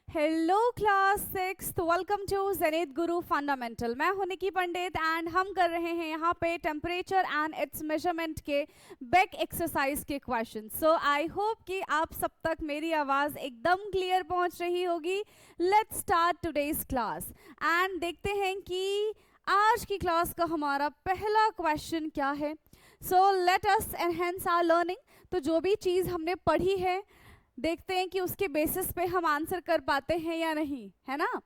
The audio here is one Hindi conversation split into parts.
Hello class 6, welcome to Zenith Guru fundamental. मैं हूं निकी पंडित एंड हम कर रहे हैं यहाँ पे टेम्परेचर एंड इट्स मेजरमेंट के बैक एक्सरसाइज के क्वेश्चन। सो आई होप कि आप सब तक मेरी आवाज़ एकदम क्लियर पहुंच रही होगी। Let's start today's class and देखते हैं कि आज की क्लास का हमारा पहला क्वेश्चन क्या है। So let us enhance our learning. तो जो भी चीज़ हमने पढ़ी है देखते हैं कि उसके बेसिस पे हम आंसर कर पाते हैं या नहीं, है ना।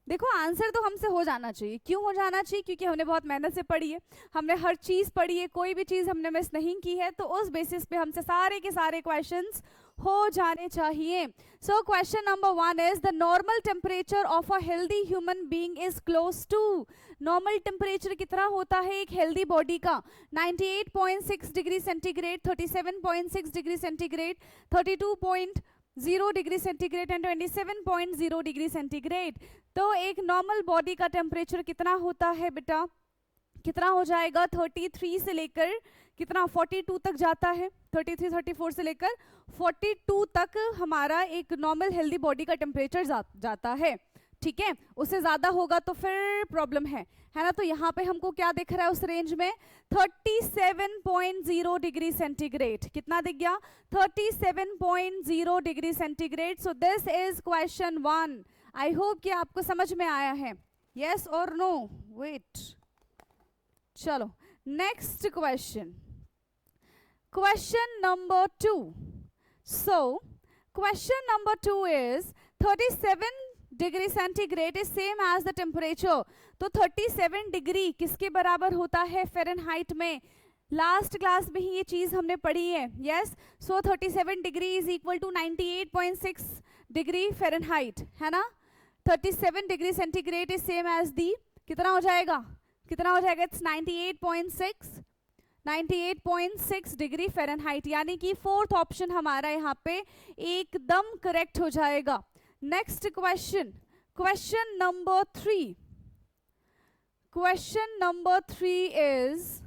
देखो आंसर तो हमसे हो जाना चाहिए। क्यों हो जाना चाहिए? क्योंकि हमने बहुत मेहनत से पढ़ी है, हमने हर चीज़ पढ़ी है, कोई भी चीज़ हमने मिस नहीं की है, तो उस बेसिस पे हमसे सारे के सारे क्वेश्चंस हो जाने चाहिए। So question number 1 is the normal temperature of a healthy human being is close to. नॉर्मल टेम्परेचर कितना होता है एक हेल्दी बॉडी का? 98.6 degree centigrade, 37.6 degree centigrade, 32.0 degree centigrade and 27.0 degree centigrade. तो एक नॉर्मल बॉडी का टेम्परेचर कितना होता है बेटा? कितना हो जाएगा? 33 से लेकर कितना 42 तक जाता है। 33 34 से लेकर 42 तक हमारा एक नॉर्मल हेल्दी बॉडी का टेम्परेचर जाता है। ठीक है, उससे ज्यादा होगा तो फिर प्रॉब्लम है ना। तो यहाँ पे हमको क्या दिख रहा है उस रेंज में? 37.0 डिग्री सेंटीग्रेड। कितना दिख गया? 37.0 degree centigrade. So this is question 1। I hope कि आपको समझ में आया है। यस और नो? वेट, चलो next question, question number 2। So question number 2 is 37 degree centigrade is same as the temperature. तो 37 डिग्री किसके बराबर होता है फ़ारेनहाइट में? लास्ट क्लास में ही ये चीज हमने पढ़ी है। Yes, so 37 degree is equal to 98.6 degree Fahrenheit, है ना। 37 degree centigrade is same as the, कितना हो जाएगा? कितना हो जाएगा? इट्स 98.6 डिग्री फ़ारेनहाइट, यानी कि फोर्थ ऑप्शन हमारा यहाँ पे एकदम करेक्ट हो जाएगा। Next question, question number 3। Question number 3 is,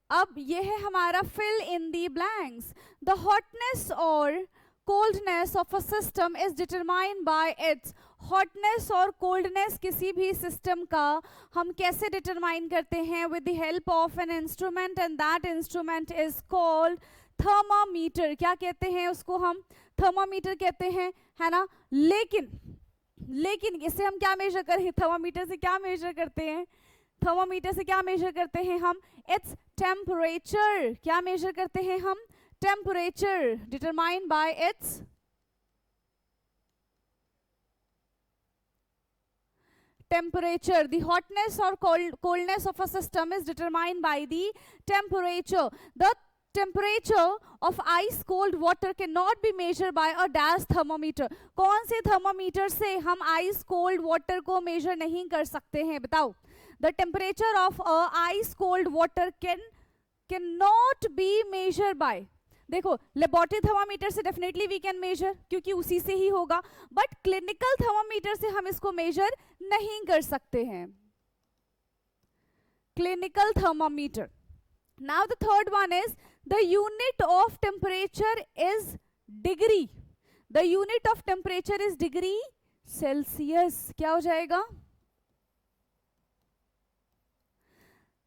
अब ये है हमारा fill in the blanks. The hotness और coldness of a system is determined by its. Hotness और कोल्डनेस किसी भी सिस्टम का हम कैसे डिटरमाइन करते हैं? With the help of an instrument and that instrument is called thermometer. क्या कहते हैं उसको? हम थर्मामीटर कहते हैं, है ना। लेकिन इससे हम क्या मेजर करें? थर्मामीटर से क्या मेजर करते हैं? थर्मामीटर से क्या मेजर करते हैं हम? Its temperature. क्या मेजर करते हैं हम? Temperature determined by it's temperature. The hotness or coldness of a system is determined by the temperature. The temperature of ice cold water cannot be measured by a dash thermometer. कौन से थर्मोमीटर से हम आइस कोल्ड वाटर को मेजर नहीं कर सकते हैं? बताओ। The temperature of a ice cold water cannot be measured by, देखो लेबोरेटरी थर्मामीटर से डेफिनेटली वी कैन मेजर क्योंकि उसी से ही होगा, बट क्लिनिकल थर्मामीटर से हम इसको मेजर नहीं कर सकते हैं। Clinical thermometer. Now the third one is the unit of temperature is degree. The unit of temperature is degree Celsius. क्या हो जाएगा?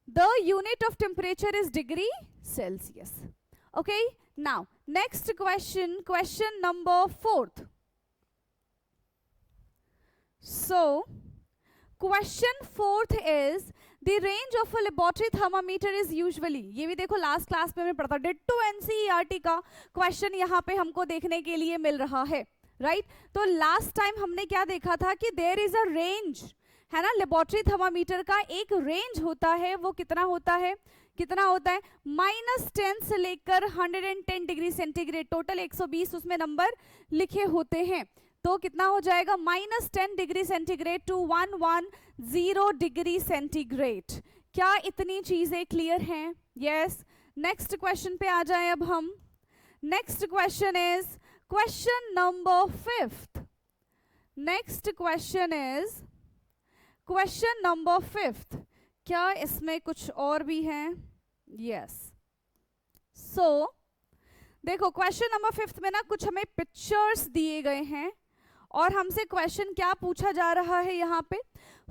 The unit of temperature is degree Celsius. Okay, now next question, question number 4th. So question 4th is the range of a laboratory thermometer is usually, ये भी देखो लास्ट क्लास में पढ़ा था, डिट्टो एनसीईआरटी का क्वेश्चन यहाँ पे हमको देखने के लिए मिल रहा है, राइट। तो लास्ट टाइम हमने क्या देखा था कि देयर इज अ रेंज, है ना। लेबोरेटरी थर्मामीटर का एक रेंज होता है, वो कितना होता है? कितना होता है? -10 से लेकर 110 डिग्री सेंटीग्रेड, टोटल 120 उसमें नंबर लिखे होते हैं। तो कितना हो जाएगा? -10 degree centigrade to 110 degree centigrade. क्या इतनी चीजें क्लियर हैं? यस। नेक्स्ट क्वेश्चन पे आ जाए अब हम। Next question is question number 5th। Next question is question number 5th। क्या इसमें कुछ और भी है? यस। सो देखो क्वेश्चन नंबर 5 में ना कुछ हमें पिक्चर्स दिए गए हैं और हमसे क्वेश्चन क्या पूछा जा रहा है यहाँ पे,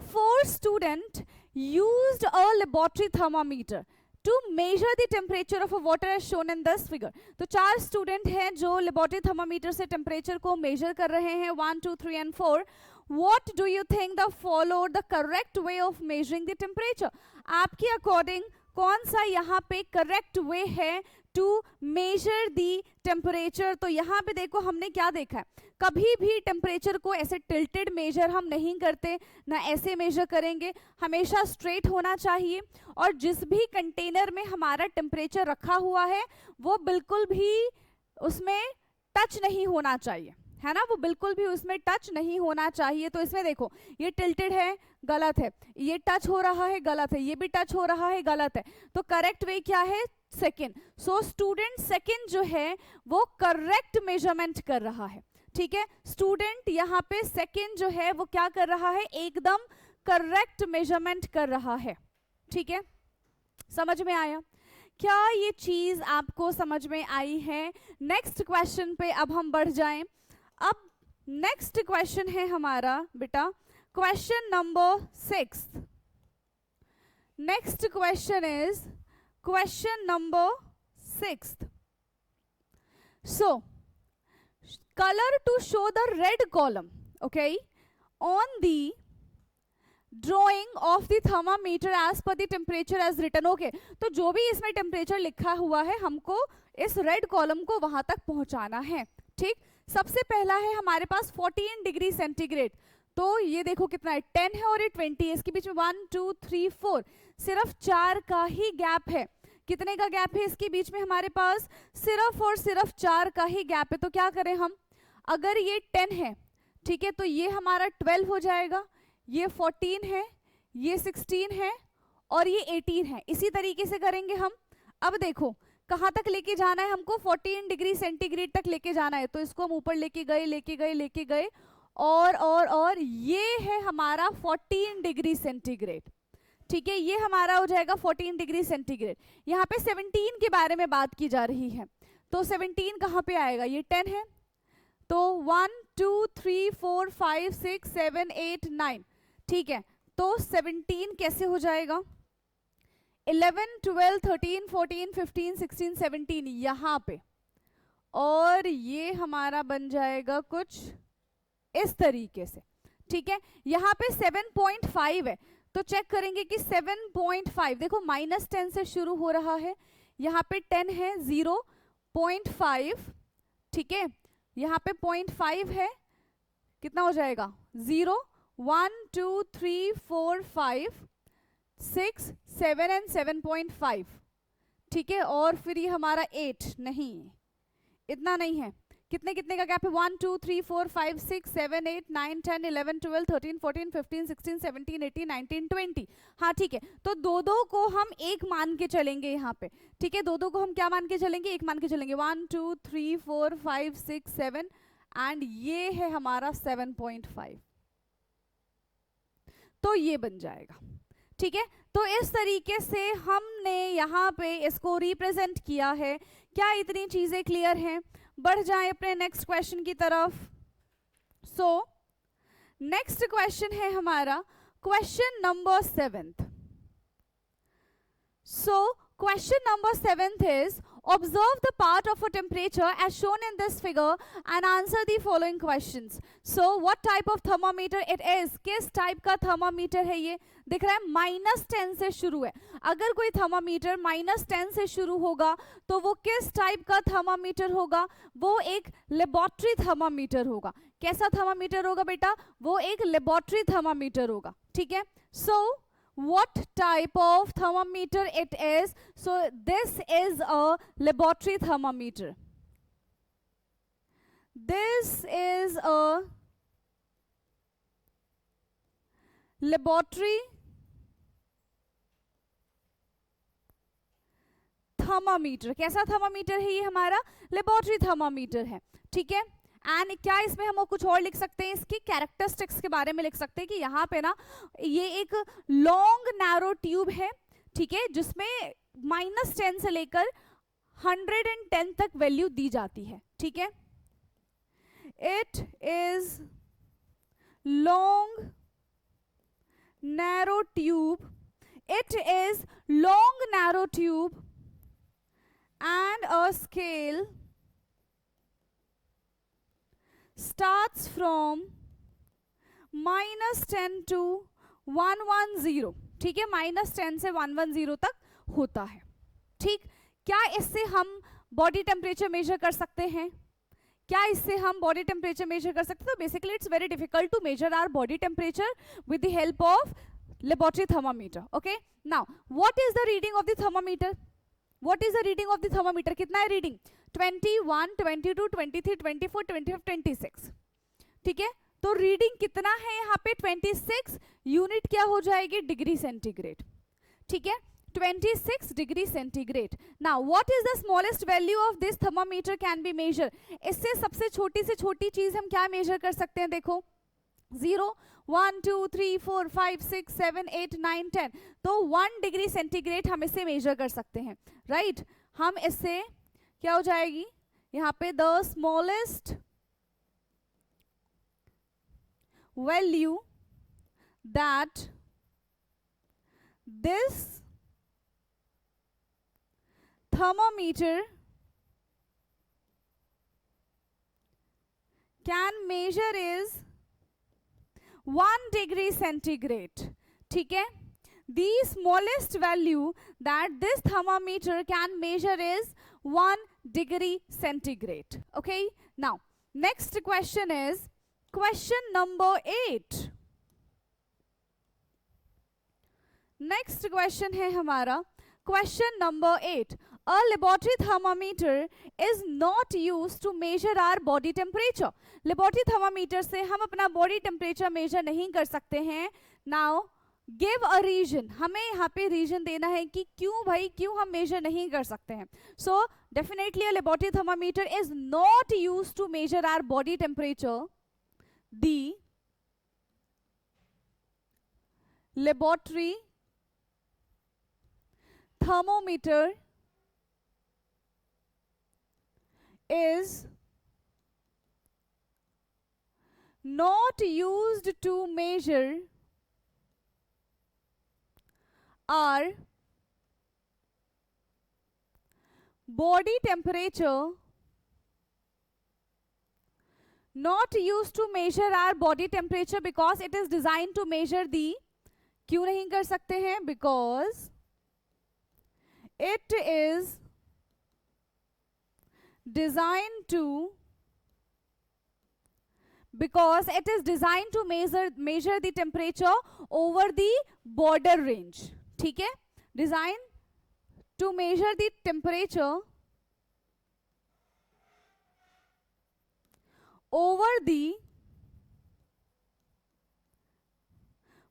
4 student used a laboratory thermometer to measure the temperature of a water as shown in this figure. तो 4 स्टूडेंट हैं जो लेबोरेटरी थर्मामीटर से टेम्परेचर को मेजर कर रहे हैं, 1 2 3 and 4। What do you think the followed the correct way of measuring the temperature? आपके अकॉर्डिंग कौन सा यहाँ पे करेक्ट वे है टू मेजर दी टेम्परेचर? तो यहाँ पे देखो हमने क्या देखा है, कभी भी टेम्परेचर को ऐसे टिल्टेड मेजर हम नहीं करते, ना ऐसे मेजर करेंगे, हमेशा स्ट्रेट होना चाहिए। और जिस भी कंटेनर में हमारा टेम्परेचर रखा हुआ है वो बिल्कुल भी उसमें टच नहीं होना चाहिए, है ना, वो बिल्कुल भी उसमें टच नहीं होना चाहिए। तो इसमें देखो ये टिल्टेड है, गलत है, ये टच हो रहा है, गलत है, ये भी टच हो रहा है, गलत है। तो करेक्ट वे क्या है? सेकेंड। सो स्टूडेंट सेकेंड जो है वो करेक्ट मेजरमेंट कर रहा है, ठीक है। स्टूडेंट यहाँ पे सेकेंड जो है वो क्या कर रहा है, एकदम करेक्ट मेजरमेंट कर रहा है, ठीक है। समझ में आया? क्या ये चीज आपको समझ में आई है? नेक्स्ट क्वेश्चन पे अब हम बढ़ जाएं। अब नेक्स्ट क्वेश्चन है हमारा बेटा question number 6। Next question is question number 6। So colour to show the red column, okay, on the drawing of the thermometer as per the temperature as written. Okay, तो जो भी इसमें टेम्परेचर लिखा हुआ है हमको इस रेड कॉलम को वहां तक पहुंचाना है, ठीक। सबसे पहला है हमारे पास 14 डिग्री सेंटीग्रेड, तो ये देखो कितना है, 10 है और ये 20 है, इसके बीच में 1 2 3 4 सिर्फ 4 का ही गैप है। कितने का गैप है इसके बीच में? हमारे पास सिर्फ और सिर्फ 4 का ही गैप है। तो क्या करें हम, अगर ये 10 है, ठीक है, तो ये हमारा 12 हो जाएगा, ये 14 है, ये 16 है और ये 18 है। इसी तरीके से करेंगे हम। अब देखो कहाँ तक लेके जाना है हमको, 14 डिग्री सेंटीग्रेड तक लेके जाना है, तो इसको हम ऊपर लेके गए और ये है हमारा 14 डिग्री सेंटीग्रेड, ठीक है, ये हमारा हो जाएगा 14 डिग्री सेंटीग्रेड। यहाँ पे 17 के बारे में बात की जा रही है, तो 17 कहाँ पे आएगा, ये 10 है, तो 1 2 3 4 5 6 7 8 9, ठीक है। तो 17 कैसे हो जाएगा, 11 12 13 14 15 16 17 यहाँ पे, और ये हमारा बन जाएगा कुछ इस तरीके से, ठीक है। यहाँ पे 7.5 है, तो चेक करेंगे कि 7.5 देखो -10 से शुरू हो रहा है, यहाँ पे 10 है, 0.5, ठीक है, यहाँ पे 0.5 है, कितना हो जाएगा 0 1 2 3 4 5 6 7 एंड 7.5, ठीक है। और फिर ये हमारा 8 नहीं, इतना नहीं है, कितने कितने का गैप है, 1 2 3 4 5 6 7 8 9 10 11 12 13 14 15 16 17 18 19 20। हाँ ठीक है, तो दो को हम एक मान के चलेंगे यहाँ पे, ठीक है, दो को हम क्या मान के चलेंगे, एक मान के चलेंगे, 1 2 3 4 5 6 7 एंड ये है हमारा 7.5, तो ये बन जाएगा, ठीक है। तो इस तरीके से हमने यहाँ पे इसको रिप्रेजेंट किया है। क्या इतनी चीजें क्लियर हैं? बढ़ जाएं अपने नेक्स्ट क्वेश्चन की तरफ। सो नेक्स्ट क्वेश्चन है हमारा question number 7। So question number 7 is observe the part of a temperature as shown in this figure and answer the following questions. So what type of thermometer it is? किस टाइप का थर्मामीटर है? ये दिख रहा है -10 से शुरू है। अगर कोई थर्मामीटर -10 से शुरू होगा तो वो किस टाइप का थर्मामीटर होगा? वो एक लेबोरेटरी थर्मामीटर होगा। कैसा थर्मामीटर होगा बेटा? वो एक लेबोरेटरी थर्मामीटर होगा, ठीक है। So what type of thermometer it is? So this is a laboratory thermometer. This is a laboratory thermometer. कैसा थर्मामीटर है ये? हमारा लेबोरेटरी थर्मामीटर है, ठीक है। एंड क्या इसमें हम कुछ और लिख सकते हैं? इसकी कैरेक्टरिस्टिक्स के बारे में लिख सकते हैं कि यहाँ पे ना ये एक लॉन्ग नैरो ट्यूब है, ठीक है, जिसमें -10 से लेकर 110 तक वैल्यू दी जाती है, ठीक है। It is long narrow tube, it is long narrow tube and a scale starts from -10 to 110, ठीक है, -10 से 110 तक होता है, ठीक। क्या इससे हम बॉडी टेम्परेचर मेजर कर सकते हैं? क्या इससे हम बॉडी टेम्परेचर मेजर कर सकते हैं? तो basically it's very difficult to measure our body temperature with the help of laboratory thermometer, okay. Now what is the reading of the thermometer? What is the reading of the thermometer? कितना है रीडिंग? 21, 22, 23, 24, 25, 26, ठीक है। तो रीडिंग कितना है यहाँ पे? 26। यूनिट क्या हो जाएगी? डिग्री सेंटीग्रेड, ठीक है, 26 degree centigrade. Now what is the smallest value of this thermometer can be measure? इससे सबसे छोटी से छोटी चीज हम क्या मेजर कर सकते हैं? देखो 0, 1, 2, 3, 4, 5, 6, 7, 8, 9, 10, तो 1 डिग्री सेंटीग्रेड हम इससे मेजर कर सकते हैं, राइट। हम इससे क्या हो जाएगी यहाँ पे? The smallest value that this thermometer can measure is 1 degree centigrade, ठीक है। The smallest value that this thermometer can measure is 1 degree centigrade, okay. Now next question is question number 8. next question है हमारा question number 8. A laboratory thermometer is not used to measure our body temperature. Laboratory thermometer से हम अपना body temperature measure नहीं कर सकते हैं. Now give a reason. हमें यहाँ पे reason देना है कि क्यों भाई, क्यों हम measure नहीं कर सकते हैं. So definitely a laboratory thermometer is not used to measure our body temperature. The laboratory thermometer is not used to measure our body temperature, not used to measure our body temperature because it is designed to measure the, क्यों नहीं कर सकते हैं? Because it is designed to measure the temperature over the border range. ठीक है, designed to measure the temperature over the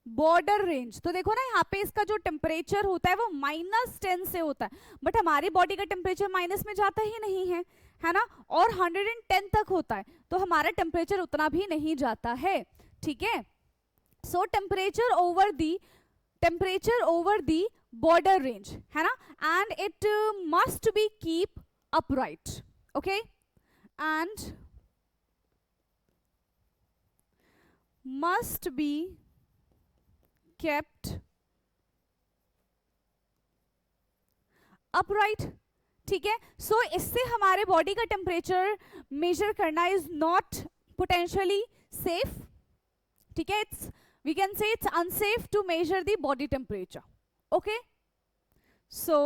border range. तो देखो ना यहाँ पे इसका जो टेम्परेचर होता है वो -10 से होता है, बट हमारी बॉडी का टेम्परेचर माइनस में जाता ही नहीं है, है ना, और 110 तक होता है, तो हमारा टेम्परेचर उतना भी नहीं जाता है. ठीक है, सो temperature over the border range, है ना, and it must be keep upright. Okay, and must be kept upright. ठीक है, सो इससे हमारे बॉडी का टेम्परेचर मेजर करना इज नॉट पोटेंशियली सेफ. ठीक है, it's we can say it's unsafe to measure the body temperature. Okay, so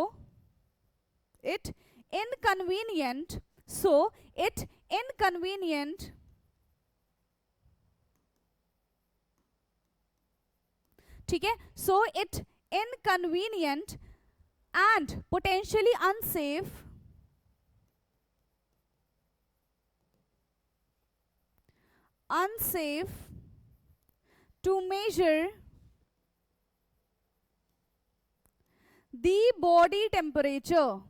it inconvenient ठीक है, so it inconvenient and potentially unsafe to measure the body temperature.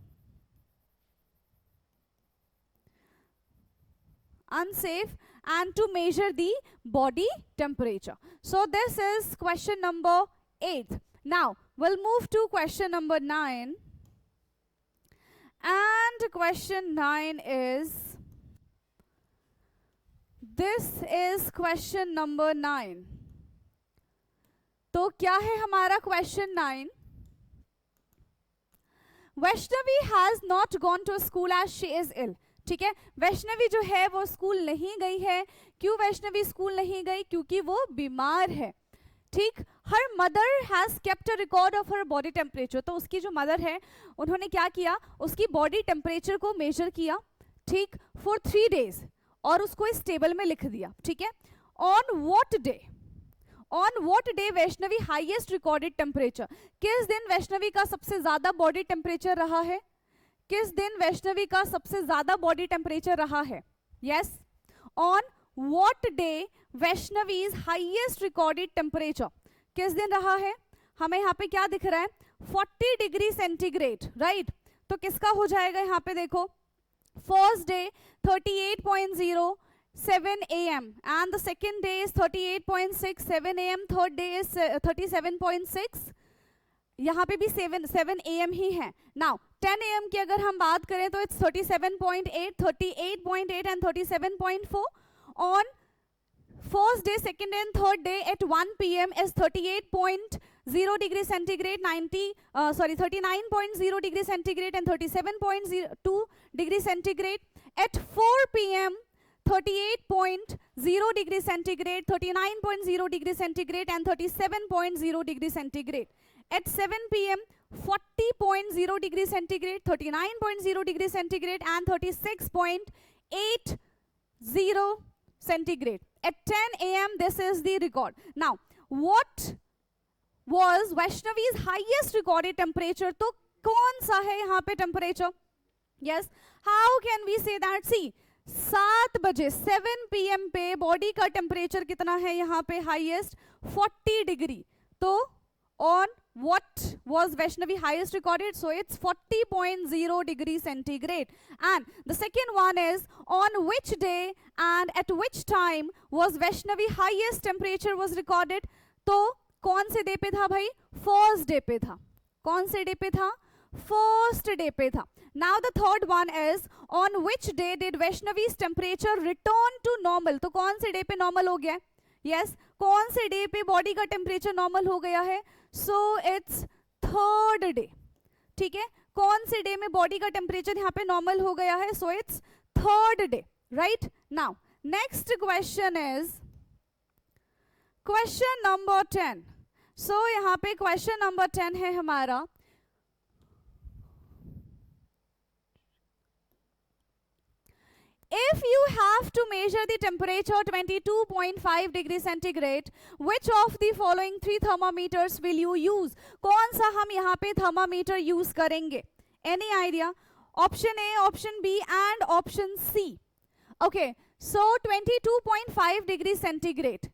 Unsafe and to measure the body temperature. So this is question number 8. Now we'll move to question number 9. And question 9 is, this is question number 9. तो क्या है हमारा question 9? Vaishnavi has not gone to school as she is ill. ठीक है, वैष्णवी जो है वो स्कूल नहीं गई है. क्यों वैष्णवी स्कूल नहीं गई? क्योंकि वो बीमार है. ठीक. Her mother has kept a record of her body temperature. तो उसकी जो मदर है उन्होंने क्या किया, उसकी बॉडी टेम्परेचर को मेजर किया. ठीक, फॉर 3 days और उसको इस टेबल में लिख दिया. ठीक है. On what day Vaishnavi highest recorded temperature. किस दिन वैष्णवी का सबसे ज्यादा बॉडी टेम्परेचर रहा है? किस दिन वैष्णवी का सबसे ज्यादा बॉडी टेम्परेचर रहा है? Yes, on what day Vaishnavi's highest recorded temperature किस दिन रहा है? हमें यहाँ पे क्या दिख रहा है? 40 डिग्री सेंटीग्रेड. राइट. तो किसका हो जाएगा यहाँ पे? देखो, first day 38.07 AM and the second day is 38.67 AM, third day is 37.6. यहाँ पे भी 7 AM ही है. Now 10 AM की अगर हम बात करें तो it's 37.8, 38.8 and 37.4. On first day, second and third day at 1 PM is 38.0 degree centigrade, 39.0 degree centigrade and 37.2 degree centigrade. At 4 PM 38.0 degree centigrade, 39.0 degree centigrade and 37.0 degree centigrade. At 7 PM 40.0 degree centigrade, 39.0 degree centigrade and 36.80 centigrade. At 10 AM this is the record. Now what was Vaishnavi's highest recorded temperature? तो कौन सा है यहाँ पे temperature? Yes, how can we say that? See, 7 बजे 7 PM पे बॉडी का टेम्परेचर कितना है यहाँ पे? Highest 40 degree. तो on what was Vaishnavi highest recorded? So it's 40.0 degree centigrade. And the second one is, on which day and at which time was Vaishnavi highest temperature was recorded? तो कौन से डे पे था भाई? फर्स्ट डे पे था. कौन से डे पे था? फर्स्ट डे पे था. Now the third one is, on which day did Vaishnavi's temperature return to normal? तो कौन से डे पे नॉर्मल हो गया? यस, कौन से डे पे बॉडी का टेम्परेचर नॉर्मल हो गया है? So it's third day. ठीक है, कौन से डे में बॉडी का टेम्परेचर यहाँ पे नॉर्मल हो गया है? So it's third day. Right. Now next question is question number 10. सो यहाँ पे क्वेश्चन नंबर 10 है हमारा. If you have to measure the temperature 22.5 degree centigrade, which of the following 3 thermometers will you use? कौन सा हम यहाँ पे थर्मामीटर यूज करेंगे? Any idea? Option A, option B and option C. Okay, so 22.5 degree centigrade.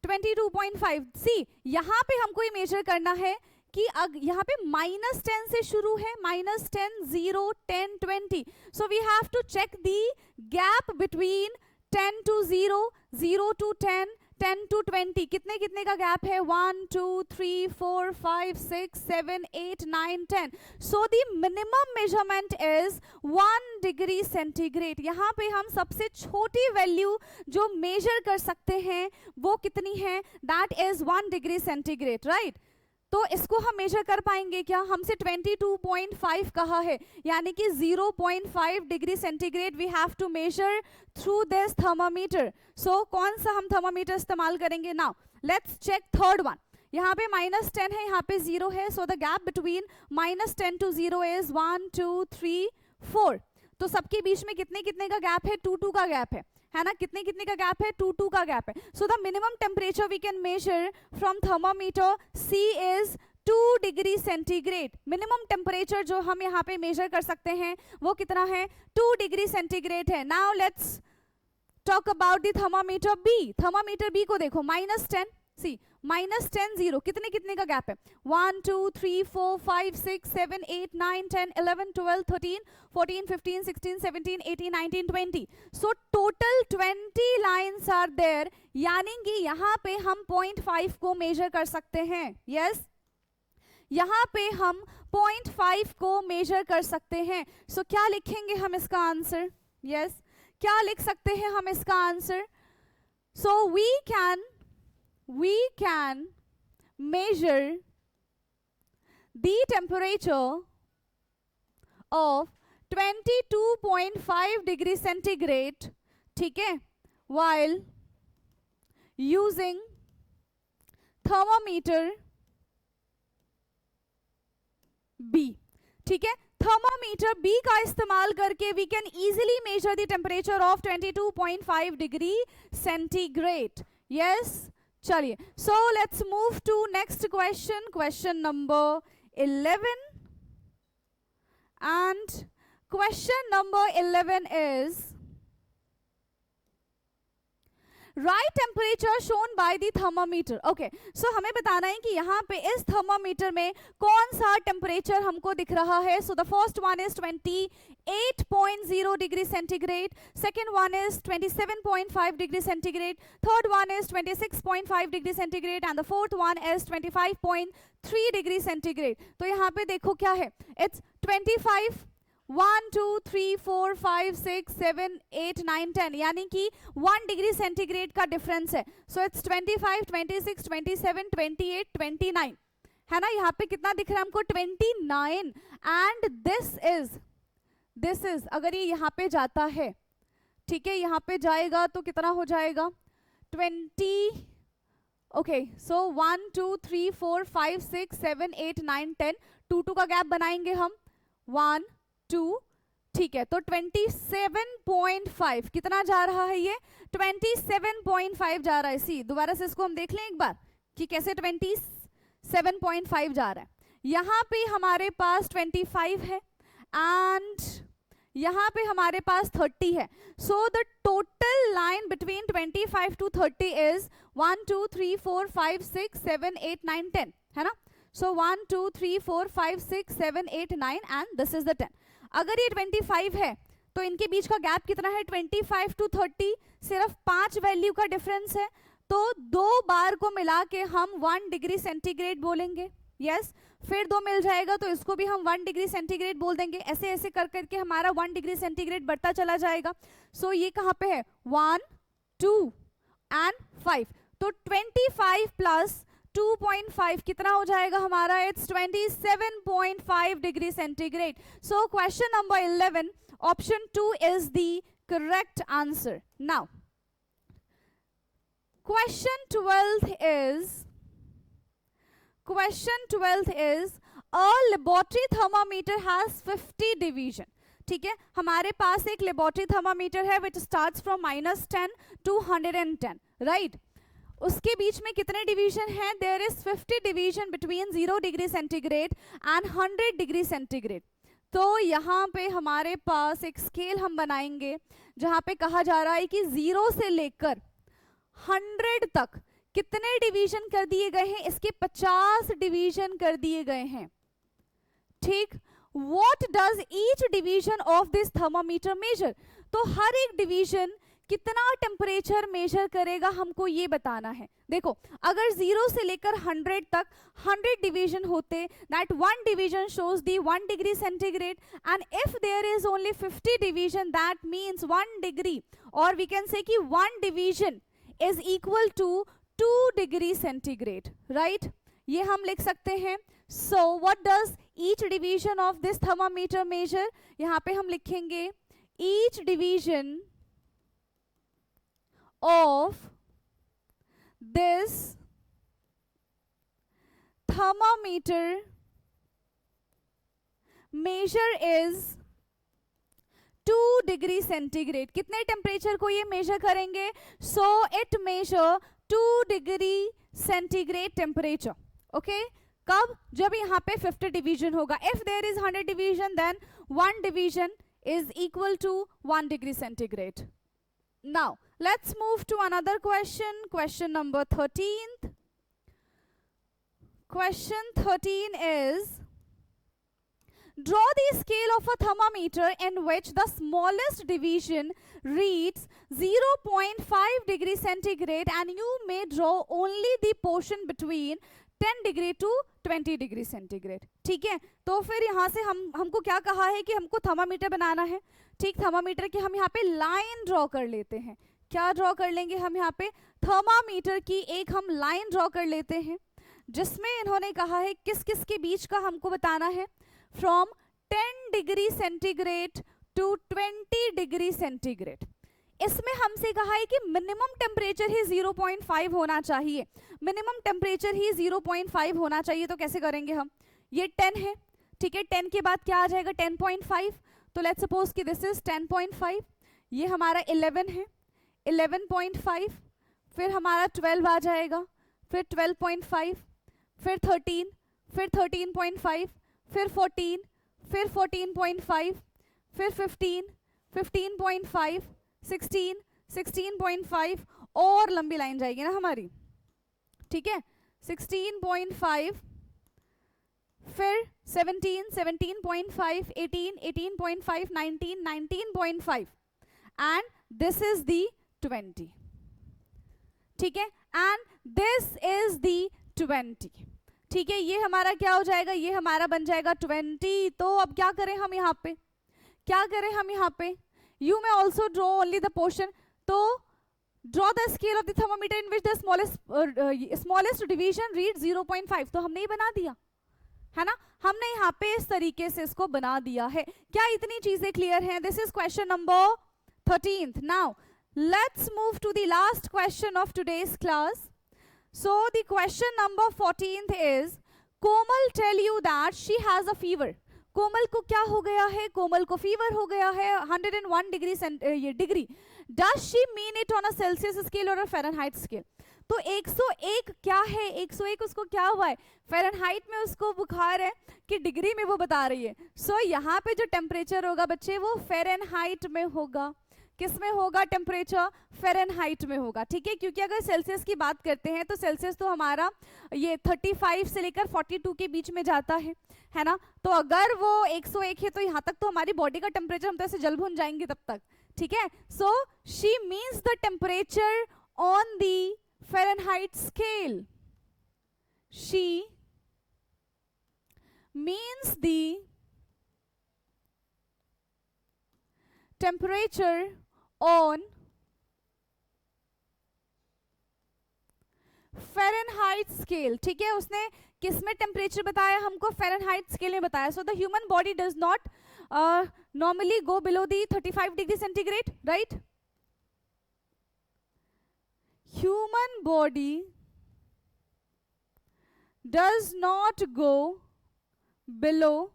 22.5. See, यहाँ पे हमको ये मेजर करना है कि यहाँ पे -10 से शुरू है. -10, 0, 10, 20. So we have to check the gap between 10 to 0, 0 to 10, 10 to 20. कितने कितने का गैप है? 1, 2, 3, 4, 5, 6, 7, 8, 9, 10. So the minimum measurement is 1 degree centigrade. यहाँ पे हम सबसे छोटी वैल्यू जो मेजर कर सकते हैं वो कितनी है? That is 1 degree centigrade, right? तो इसको हम मेजर कर पाएंगे क्या? हमसे 22.5 कहा है, यानी कि 0.5 degree centigrade we have to measure through this thermometer. So कौन सा हम थर्मामीटर इस्तेमाल करेंगे? Now let's check third one. यहाँ पे -10 है, यहाँ पे 0 है. So the gap between -10 to 0 is 1, 2, 3, 4. तो सबके बीच में कितने कितने का गैप है? 2, 2 का गैप है ना? कितने कितने का गैप है? 2, 2 का गैप है. So the minimum temperature we can measure from thermometer C is 2 degree centigrade. Minimum temperature जो हम यहाँ पे मेजर कर सकते हैं वो कितना है? 2 डिग्री सेंटीग्रेड है. Now let's talk about the thermometer B. Thermometer B को देखो, -10. सी, -10, 0. कितने कितने का गैप है? 1, 2, 3, 4, 5, 6, 7, 8, 9, 10, 11, 12, 13, 14, 15, 16, 17, 18, 19, 20. So total 20 lines are there. यानी कि यहाँ पे हम 0.5 को मेजर कर सकते हैं. Yes? यहाँ पे हम 0.5 को मेजर कर सकते हैं. सो क्या लिखेंगे हम इसका आंसर? यस, क्या लिख सकते हैं हम इसका answer? So we can measure the temperature of 22.5 degree centigrade, ठीक है, while using thermometer B. ठीक है, थर्मोमीटर B का इस्तेमाल करके we can easily measure the temperature of 22.5 degree centigrade. Yes, चलिए, so let's move to next question, question number 11. And question number 11 is right temperature shown by the thermometer. Okay, so हमें बताना है कि यहाँ पे इस थर्मामीटर में कौन सा टेम्परेचर हमको दिख रहा है. So the first one is 28.0 degree centigrade, second one is 27.5 degree centigrade, third one is 26.5 degree centigrade and the fourth one is 25.3 degree centigrade. तो यहाँ पे देखो क्या है, इट्स 25, 1 2 3 4 5 6 7 8 9 10, यानी कि 1 डिग्री सेंटीग्रेड का डिफरेंस है. सो इट्स 25, 26, 27, 28, 29, है ना. यहाँ पे कितना दिख रहा है हमको? 29. एंड दिस इज अगर ये यहाँ पे जाता है, ठीक है, यहाँ पे जाएगा तो कितना हो जाएगा? 20. ओके, सो 1 2 3 4 5 6 7 8 9 10, 2 का गैप बनाएंगे हम, 1 2, ठीक है, तो 27.5 कितना जा रहा है? ये 27.5 जा रहा है. सी, दोबारा से इसको हम देख लें एक बार कि कैसे 27.5 जा रहा है. यहाँ पे हमारे पास 25 है एंड यहाँ पे हमारे पास 30 है. So the total line between 25 to 30 is 1 2 3 4 5 6 7 8 9 10, है ना. सो 1 2 3 4 5 6 7 8 9 एंड दिस इज द 10. अगर ये 25 है तो इनके बीच का गैप कितना है? 25 टू 30, सिर्फ 5 वैल्यू का डिफरेंस है. तो 2 बार को मिला के हम 1 डिग्री सेंटीग्रेड बोलेंगे. यस, फिर 2 मिल जाएगा तो इसको भी हम 1 डिग्री सेंटीग्रेड बोल देंगे. ऐसे ऐसे कर करके हमारा 1 डिग्री सेंटीग्रेड बढ़ता चला जाएगा. सो ये कहाँ पे है? 1 2 एंड 5. तो 25 प्लस 2.5 कितना हो जाएगा हमारा? It's 27.5 degree centigrade. So question number 11, option 2 is the correct answer. Now question 12 is a laboratory thermometer has 50 division. ठीक है, हमारे पास एक लेबोरेटरी थर्मामीटर है which starts from -10 to 110, right. उसके बीच में कितने डिवीजन हैं? There is 50 division between 0 degree centigrade and 100 degree centigrade. तो यहाँ पे हमारे पास एक स्केल हम बनाएंगे जहाँ पे कहा जा रहा है कि 0 से लेकर 100 तक कितने डिवीजन कर दिए गए हैं? इसके 50 डिवीजन कर दिए गए हैं. ठीक, what does each division of this thermometer measure? तो हर एक डिवीजन कितना टेम्परेचर मेजर करेगा हमको ये बताना है. देखो, अगर 0 से लेकर 100 तक 100 डिवीजन होते, that 1 division shows the 1 degree centigrade, and if there is only 50 division that means 1 degree, और वी कैन से कि 1 division is equal to 2 degree centigrade, right. ये हम लिख सकते हैं. So what does each division of this thermometer measure? यहाँ पे हम लिखेंगे each division of this thermometer measure is 2 degree centigrade. कितने टेम्परेचर को ये मेजर करेंगे? So it measure 2 degree centigrade temperature. Okay, कब? जब यहाँ पे 50 डिवीजन होगा. If there is 100 division then 1 division is equal to 1 degree centigrade. Now let's move to another question, question number 13. Question 13 is, draw the scale of a thermometer in which the smallest division reads 0.5 degree centigrade and you may draw only the portion between 10 degree to 20 degree centigrade. ठीक है, तो फिर यहाँ से हमको क्या कहा है कि हमको थर्मामीटर बनाना है। ठीक, थर्मामीटर की हम यहाँ पे लाइन ड्रॉ कर लेते हैं। क्या ड्रॉ कर लेंगे हम यहाँ पे? थर्मामीटर की एक हम लाइन ड्रॉ कर लेते हैं, जिसमें इन्होंने कहा है किस किस के बीच का हमको बताना है, from 10 degree centigrade to 20 degree centigrade. इसमें हमसे कहा है कि मिनिमम टेम्परेचर ही 0.5 होना चाहिए, मिनिमम टेम्परेचर ही 0.5 होना चाहिए। तो कैसे करेंगे हम? ये 10 है, ठीक है, 10 के बाद क्या आ जाएगा? 10.5। तो लेट्स सपोज कि दिस इज 10.5, ये हमारा 11 है, 11.5, फिर हमारा 12 आ जाएगा, फिर 12.5, फिर 13, फिर 13.5, फिर 14, फिर 14.5, फिर 15, 15.5, 16, 16.5, और लंबी लाइन जाएगी ना हमारी। ठीक है, 16.5, फिर 17, 17.5, 18, 18.5, 19, 19.5, एंड दिस इज दी 20। ठीक है, एंड दिस इज दी 20। ठीक है, ये हमारा क्या हो जाएगा? ये हमारा बन जाएगा 20। तो अब क्या करें हम यहाँ पे? क्या करें हम यहाँ पे? You may also draw only the portion. तो draw the scale of the thermometer in which the smallest division reads 0.5. तो हमने ही बना दिया है ना, हमने यहाँ पे इस तरीके से इसको बना दिया है। क्या इतनी चीजें क्लियर हैं? This is question number 13th. Now let's move to the last question of today's class. So the question number 14th is, Komal tell you that she has a fever. कोमल को क्या हो गया है? कोमल को फीवर हो गया है 101 degree. Does she mean it on a Celsius scale और अ फ़ारेनहाइट स्केल? तो 101 क्या है? 101 उसको क्या हुआ है? फ़ारेनहाइट में उसको बुखार है कि डिग्री में वो बता रही है। सो यहाँ पे जो टेम्परेचर होगा बच्चे वो फ़ारेनहाइट में होगा। किस में होगा टेम्परेचर? फ़ारेनहाइट में होगा। ठीक है, क्योंकि अगर सेल्सियस की बात करते हैं तो सेल्सियस तो हमारा ये 35 से लेकर 42 के बीच में जाता है ना। तो अगर वो 101 है तो यहाँ तक तो हमारी बॉडी का टेम्परेचर हम तो ऐसे जल भून जाएंगे तब तक। ठीक है, so she means the temperature on the Fahrenheit scale. She means the temperature on Fahrenheit scale. ठीक है, उसने किस में टेम्परेचर बताया हमको? फ़ारेनहाइट स्केल में बताया। So the human body does not normally go below the 35 degree centigrade, right? Human body does not go below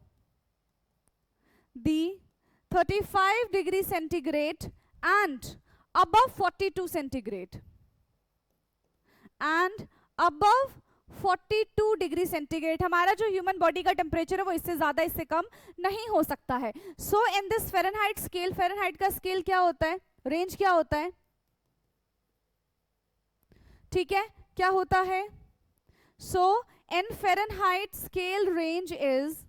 the 35 degree centigrade and above 42 centigrade and above 42 degree centigrade. हमारा जो ह्यूमन बॉडी का टेम्परेचर है वो इससे ज्यादा, इससे कम नहीं हो सकता है। So in this Fahrenheit scale, Fahrenheit का स्केल क्या होता है? रेंज क्या होता है? ठीक है, क्या होता है? So in Fahrenheit scale range is,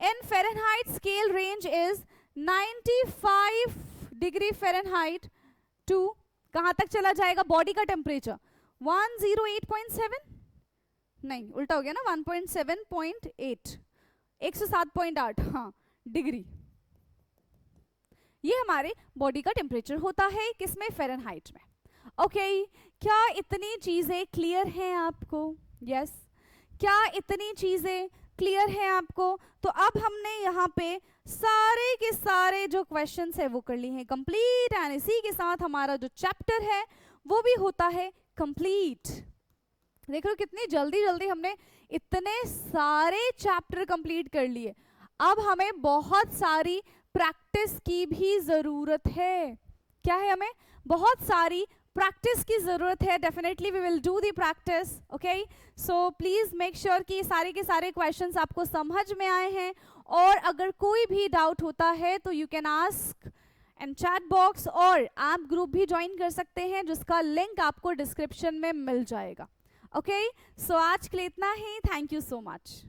in Fahrenheit scale range is 95 degree Fahrenheit to कहाँ तक चला जाएगा बॉडी का टेम्परेचर? 108.7, नहीं उल्टा हो गया ना, 107.8, 107.8 हाँ डिग्री। ये हमारे बॉडी का टेम्परेचर होता है किसमें? फ़ारेनहाइट में। ओके, क्या इतनी चीजें क्लियर हैं आपको? यस, क्या इतनी चीजें क्लियर है आपको? तो अब हमने यहाँ पे सारे के सारे जो क्वेश्चंस है वो कर लिए हैं कंप्लीट, एंड इसी के साथ हमारा जो चैप्टर है वो भी होता है कंप्लीट। देख लो कितनी जल्दी जल्दी हमने इतने सारे चैप्टर कंप्लीट कर लिए। अब हमें बहुत सारी प्रैक्टिस की भी जरूरत है। क्या है? हमें बहुत सारी प्रैक्टिस की जरूरत है। Definitely we will do the practice. Okay, so please make sure कि सारे के सारे क्वेश्चंस आपको समझ में आए हैं, और अगर कोई भी डाउट होता है तो you can ask in chat box, और आप ग्रुप भी ज्वाइन कर सकते हैं जिसका लिंक आपको डिस्क्रिप्शन में मिल जाएगा। ओके, सो आज के लिए इतना ही। Thank you so much.